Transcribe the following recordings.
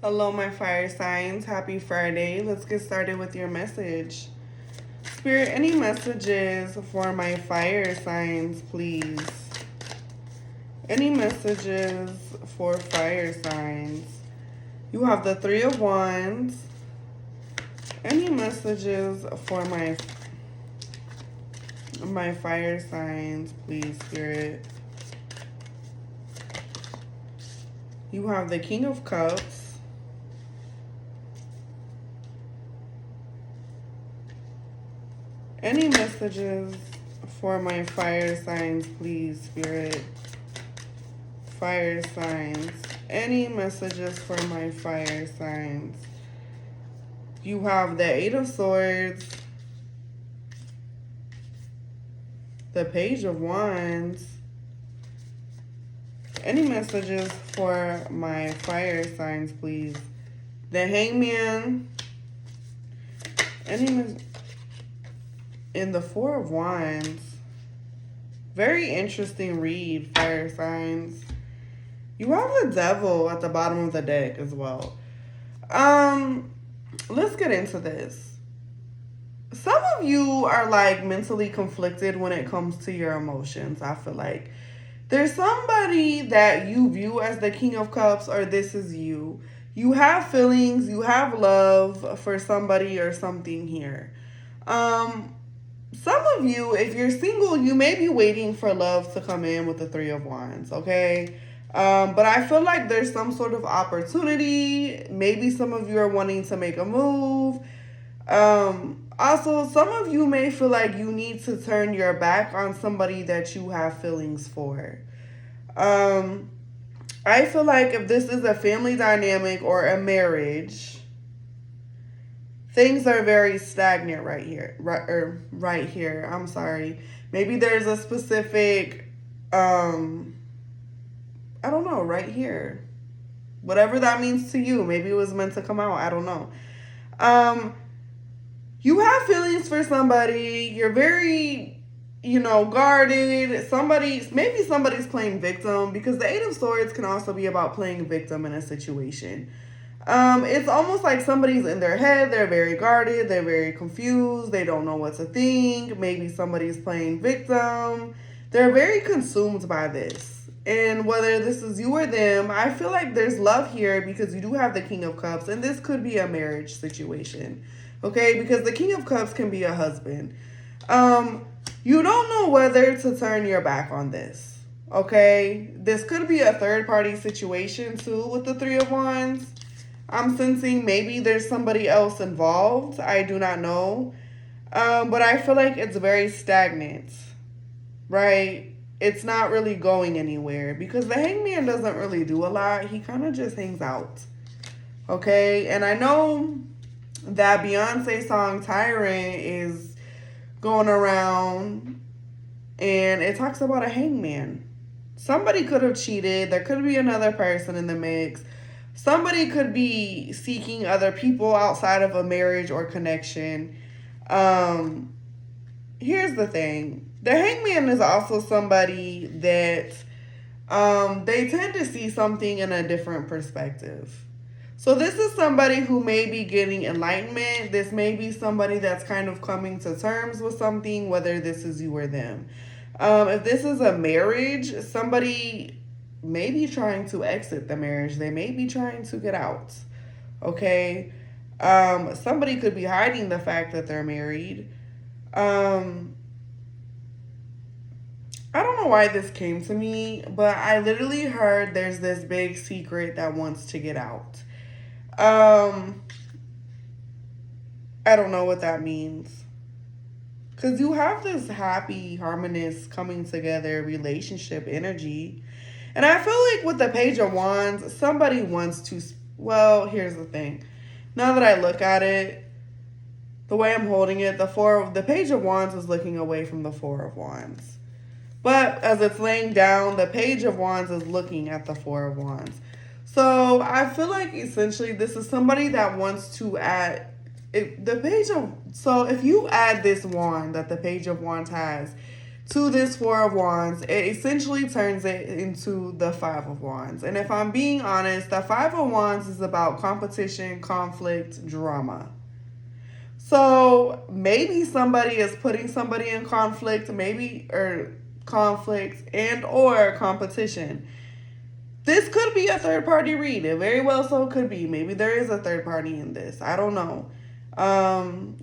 Hello, my fire signs. Happy Friday. Let's get started with your message. Spirit, any messages for my fire signs, please? Any messages for fire signs? You have the Three of Wands. Any messages for my fire signs, please, Spirit? You have the King of Cups. Any messages for my fire signs, please, Spirit? Fire signs. Any messages for my fire signs? You have the Eight of Swords, the Page of Wands. Any messages for my fire signs, please? The Hangman. In the Four of Wands. Very interesting read, fire signs. You have the Devil at the bottom of the deck as well. Let's get into this. Some of you are like mentally conflicted when it comes to your emotions. I feel like there's somebody that you view as the King of Cups, or this is you. You have feelings, you have love for somebody or something here. Some of you, if you're single, you may be waiting for love to come in with the Three of Wands, okay? But I feel like there's some sort of opportunity. Maybe some of you are wanting to make a move. Also, some of you may feel like you need to turn your back on somebody that you have feelings for. I feel like if this is a family dynamic or a marriage, things are very stagnant right here. Right here. I'm sorry. Maybe there's a specific, I don't know, right here. Whatever that means to you. Maybe it was meant to come out. I don't know. You have feelings for somebody. You're very, guarded. Maybe somebody's playing victim, because the Eight of Swords can also be about playing victim in a situation. It's almost like somebody's in their head. They're very guarded. They're very confused. They don't know what to think. Maybe somebody's playing victim. They're very consumed by this. And whether this is you or them, I feel like there's love here because you do have the King of Cups, and this could be a marriage situation. Okay? Because the King of Cups can be a husband. You don't know whether to turn your back on this. Okay? This could be a third party situation too with the Three of Wands. I'm sensing maybe there's somebody else involved. I do not know. But I feel like it's very stagnant, right? It's not really going anywhere because the Hangman doesn't really do a lot. He kind of just hangs out. Okay? And I know that Beyonce song Tyrant is going around and it talks about a hangman. Somebody could have cheated. There could be another person in the mix. Somebody could be seeking other people outside of a marriage or connection. Here's the thing. The Hangman is also somebody that they tend to see something in a different perspective. So this is somebody who may be getting enlightenment. This may be somebody that's kind of coming to terms with something, whether this is you or them. If this is a marriage, somebody may be trying to exit the marriage. They may be trying to get out. Okay? Somebody could be hiding the fact that they're married. I don't know why this came to me, but I literally heard there's this big secret that wants to get out. I don't know what that means. Because you have this happy, harmonious, coming together relationship energy. And I feel like with the Page of Wands, somebody wants to... Well, here's the thing. Now that I look at it, the way I'm holding it, the Page of Wands is looking away from the Four of Wands. But as it's laying down, the Page of Wands is looking at the Four of Wands. So I feel like essentially this is somebody that wants to add... So if you add this wand that the Page of Wands has to this Four of Wands, it essentially turns it into the Five of Wands. And if I'm being honest, the Five of Wands is about competition, conflict, drama. So maybe somebody is putting somebody in conflict, conflict and or competition. This could be a third party read. It very well so could be. Maybe there is a third party in this. I don't know.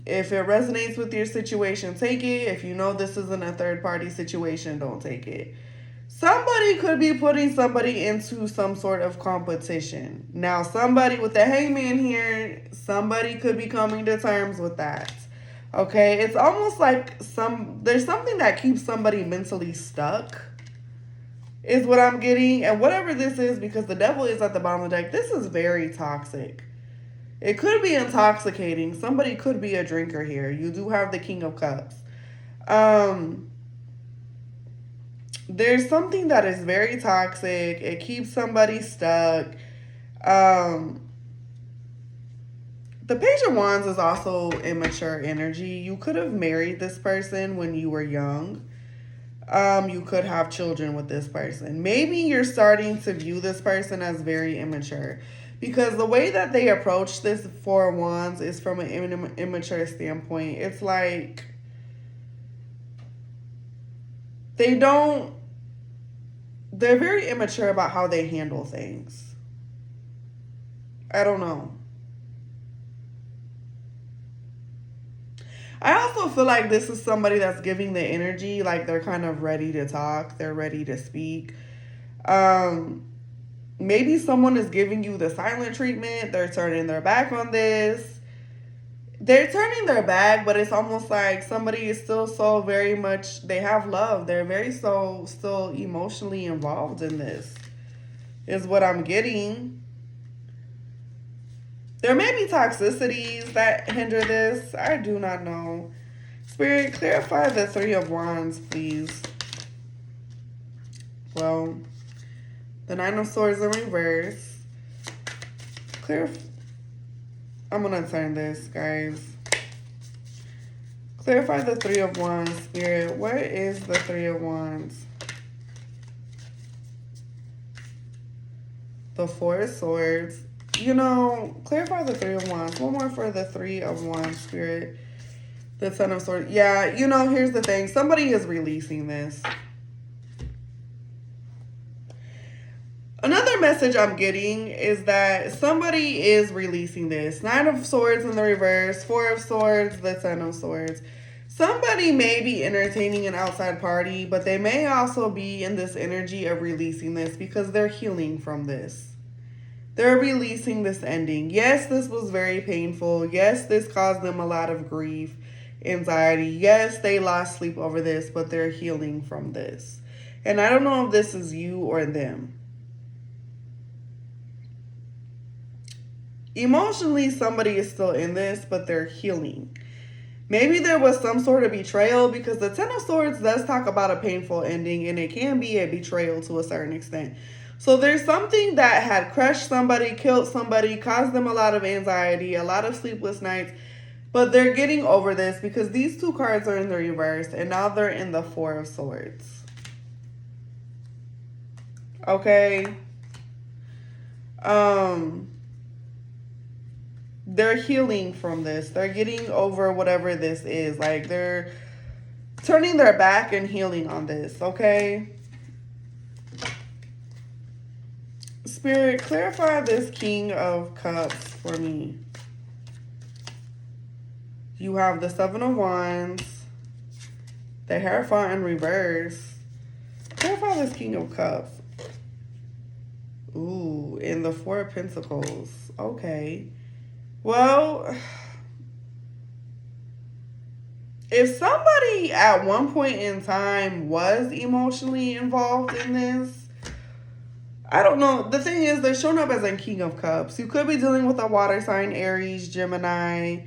If it resonates with your situation, take it. If you know this isn't a third party situation, don't take it. Somebody could be putting somebody into some sort of competition. Now, somebody with the hangman here, somebody could be coming to terms with that. Okay, it's almost like there's something that keeps somebody mentally stuck, is what I'm getting. And whatever this is, because the devil is at the bottom of the deck, this is very toxic. It could be intoxicating. Somebody could be a drinker here. You do have the King of Cups. There's something that is very toxic. It keeps somebody stuck. The Page of Wands is also immature energy. You could have married this person when you were young. You could have children with this person. Maybe you're starting to view this person as very immature, because the way that they approach this Four of Wands is from an immature standpoint. It's like they're very immature about how they handle things. I don't know. I also feel like this is somebody that's giving the energy, like they're kind of ready to talk. They're ready to speak. Maybe someone is giving you the silent treatment. They're turning their back on this. They're turning their back, but it's almost like somebody is still so very much, they have love. They're very still emotionally involved in this, is what I'm getting. There may be toxicities that hinder this. I do not know. Spirit, clarify the Three of Wands, please. Well, the Nine of Swords in reverse. I'm going to turn this, guys. Clarify the Three of Wands, Spirit. What is the Three of Wands? The Four of Swords. You know, clarify the Three of Wands. One more for the Three of Wands, Spirit. The Ten of Swords. Yeah, you know, here's the thing. Somebody is releasing this. Another message I'm getting is that somebody is releasing this. Nine of Swords in the reverse. Four of Swords, the Ten of Swords. Somebody may be entertaining an outside party, but they may also be in this energy of releasing this because they're healing from this. They're releasing this ending. Yes, this was very painful. Yes, this caused them a lot of grief, anxiety. Yes, they lost sleep over this, but they're healing from this. And I don't know if this is you or them. Emotionally, somebody is still in this, but they're healing. Maybe there was some sort of betrayal, because the Ten of Swords does talk about a painful ending, and it can be a betrayal to a certain extent. So there's something that had crushed somebody, killed somebody, caused them a lot of anxiety, a lot of sleepless nights. But they're getting over this because these two cards are in the reverse, and now they're in the Four of Swords. Okay. They're healing from this. They're getting over whatever this is. Like, they're turning their back and healing on this, okay? Spirit, clarify this King of Cups for me. You have the Seven of Wands, the Hierophant in reverse. Clarify this King of Cups. Ooh, and the Four of Pentacles. Okay. Well, if somebody at one point in time was emotionally involved in this, I don't know. The thing is, they're showing up as a King of Cups. You could be dealing with a water sign, Aries, Gemini,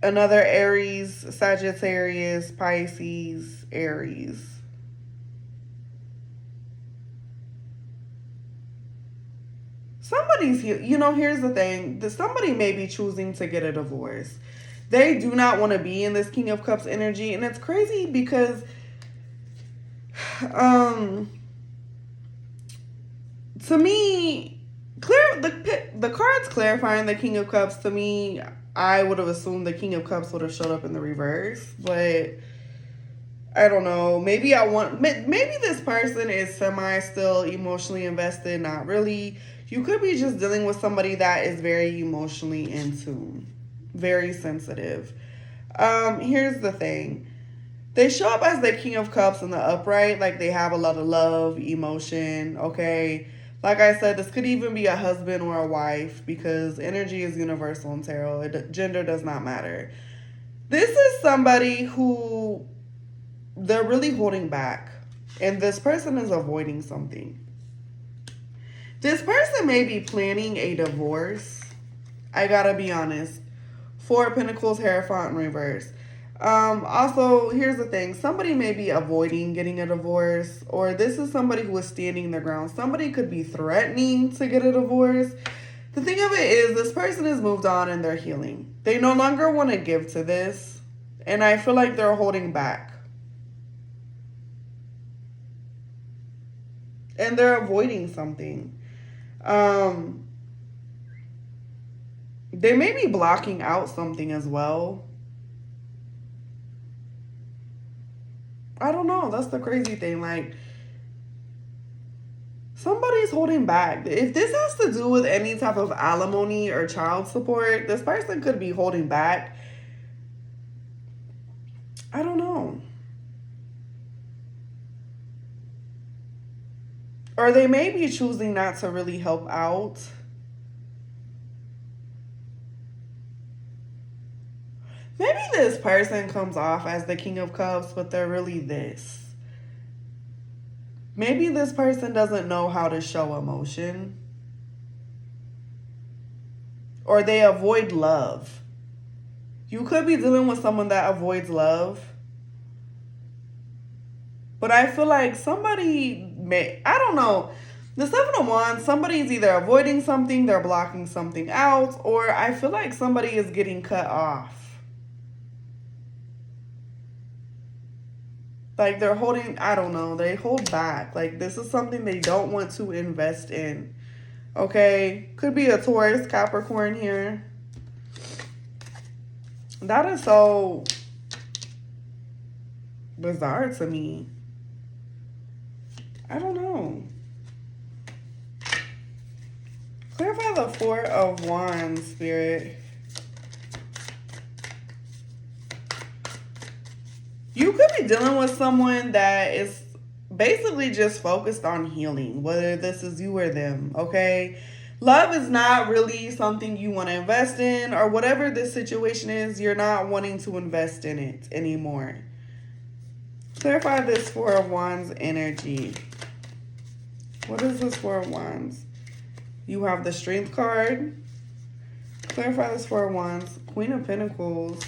another Aries, Sagittarius, Pisces, Aries. Somebody's, you know, here's the thing. Somebody may be choosing to get a divorce. They do not want to be in this King of Cups energy. And it's crazy because to me, the cards clarifying the King of Cups, to me, I would have assumed the King of Cups would have showed up in the reverse, but I don't know. Maybe this person is semi still emotionally invested, not really. You could be just dealing with somebody that is very emotionally in tune, very sensitive. Here's the thing. They show up as the King of Cups in the upright, like they have a lot of love, emotion, okay? Like I said, this could even be a husband or a wife because energy is universal in tarot. Gender does not matter. This is somebody who they're really holding back, and this person is avoiding something. This person may be planning a divorce. I gotta be honest. Four of Pentacles, Hierophant in reverse. Also, here's the thing. Somebody may be avoiding getting a divorce, or this is somebody who is standing their ground. Somebody could be threatening to get a divorce. The thing of it is, this person has moved on and they're healing. They no longer want to give to this, and I feel like they're holding back. And they're avoiding something. They may be blocking out something as well. I don't know. That's the crazy thing. Like, somebody's holding back. If this has to do with any type of alimony or child support, this person could be holding back. I don't know. Or they may be choosing not to really help out. Maybe this person comes off as the King of Cups, but they're really this. Maybe this person doesn't know how to show emotion. Or they avoid love. You could be dealing with someone that avoids love. But I feel like somebody may, I don't know. The Seven of Wands, somebody's either avoiding something, they're blocking something out, or I feel like somebody is getting cut off. Like they're holding, I don't know, they hold back. Like this is something they don't want to invest in. Okay? Could be a Taurus, Capricorn here. That is so bizarre to me. I don't know. Clarify the Four of Wands, Spirit. You could be dealing with someone that is basically just focused on healing, whether this is you or them, okay? Love is not really something you want to invest in, or whatever this situation is, you're not wanting to invest in it anymore. Clarify this Four of Wands energy. What is this Four of Wands? You have the Strength card. Clarify this Four of Wands. Queen of Pentacles.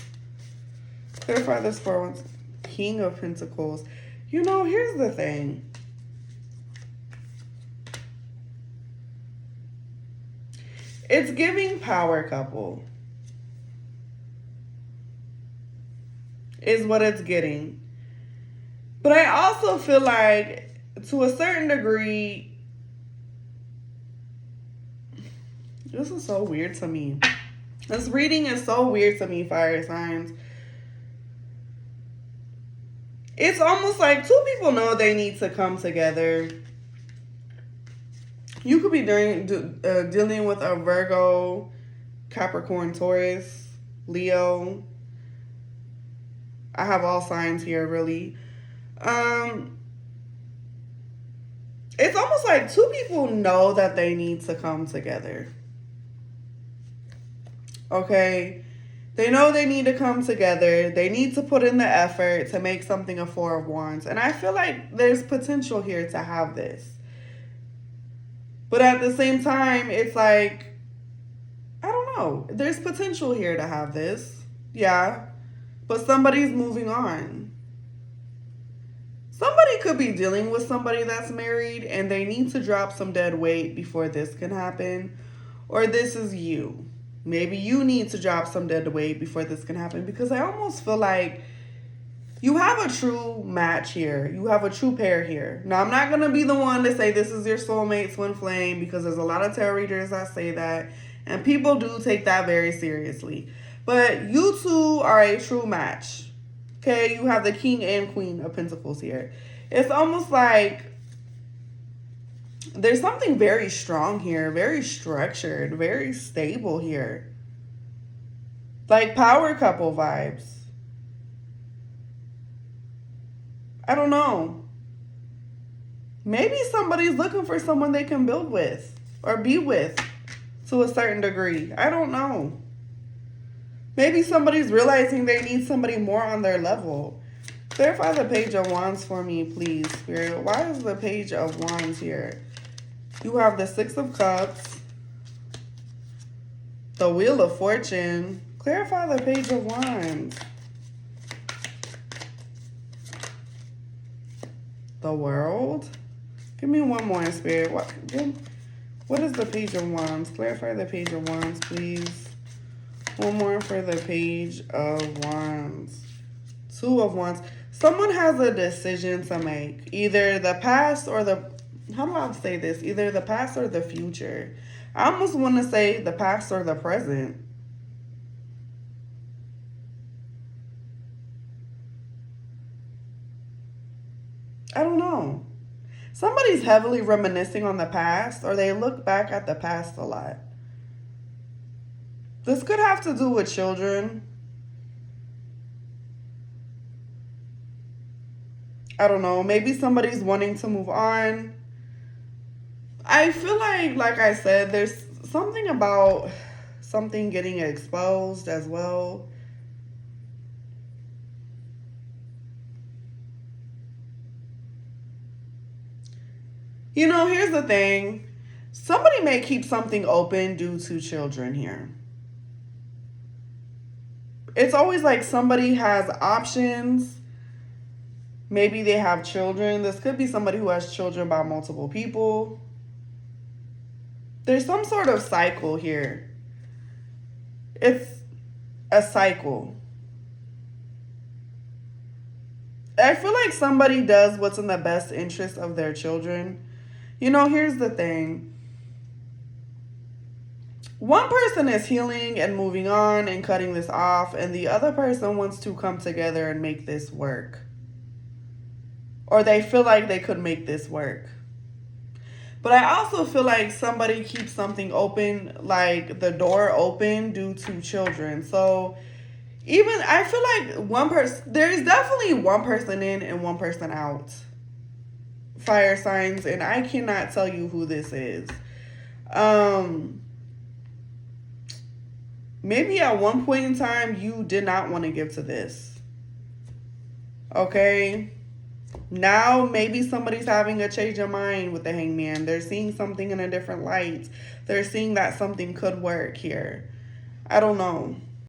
Clarify this Four of Wands. King of Pentacles. You know, here's the thing. It's giving power couple. Is what it's getting. But I also feel like, to a certain degree, this is so weird to me. This reading is so weird to me, fire signs. It's almost like two people know they need to come together. You could be dealing with a Virgo, Capricorn, Taurus, Leo. I have all signs here, really. It's almost like two people know that they need to come together. Okay? They know they need to come together. They need to put in the effort to make something a Four of Wands. And I feel like there's potential here to have this. But at the same time, it's like, I don't know. There's potential here to have this. Yeah. But somebody's moving on. Somebody could be dealing with somebody that's married and they need to drop some dead weight before this can happen. Or this is you. Maybe you need to drop some dead weight before this can happen, because I almost feel like you have a true match here. You have a true pair here. Now, I'm not going to be the one to say this is your soulmate twin flame, because there's a lot of tarot readers that say that, and people do take that very seriously. But you two are a true match. Okay, you have the King and Queen of Pentacles here. It's almost like there's something very strong here, very structured, very stable here. Like power couple vibes. I don't know. Maybe somebody's looking for someone they can build with or be with to a certain degree. I don't know. Maybe somebody's realizing they need somebody more on their level. Clarify the Page of Wands for me, please, Spirit. Why is the Page of Wands here? You have the Six of Cups, the Wheel of Fortune. Clarify the Page of Wands. The World. Give me one more, Spirit. What is the Page of Wands? Clarify the Page of Wands, please. One more for the Page of Wands. Two of Wands. Someone has a decision to make. Either the past or the... How do I say this? Either the past or the future. I almost want to say the past or the present. I don't know. Somebody's heavily reminiscing on the past, or they look back at the past a lot. This could have to do with children. I don't know. Maybe somebody's wanting to move on. I feel like I said, there's something about something getting exposed as well. You know, here's the thing. Somebody may keep something open due to children here. It's always like somebody has options. Maybe they have children. This could be somebody who has children by multiple people. There's some sort of cycle here. It's a cycle. I feel like somebody does what's in the best interest of their children. You know, here's the thing. One person is healing and moving on and cutting this off, and the other person wants to come together and make this work. Or they feel like they could make this work. But I also feel like somebody keeps something open, like the door open due to children. So even, I feel like one person, there's definitely one person in and one person out. Fire signs, and I cannot tell you who this is. Maybe at one point in time, you did not want to give to this. Okay? Now, maybe somebody's having a change of mind with the Hangman. They're seeing something in a different light. They're seeing that something could work here. I don't know.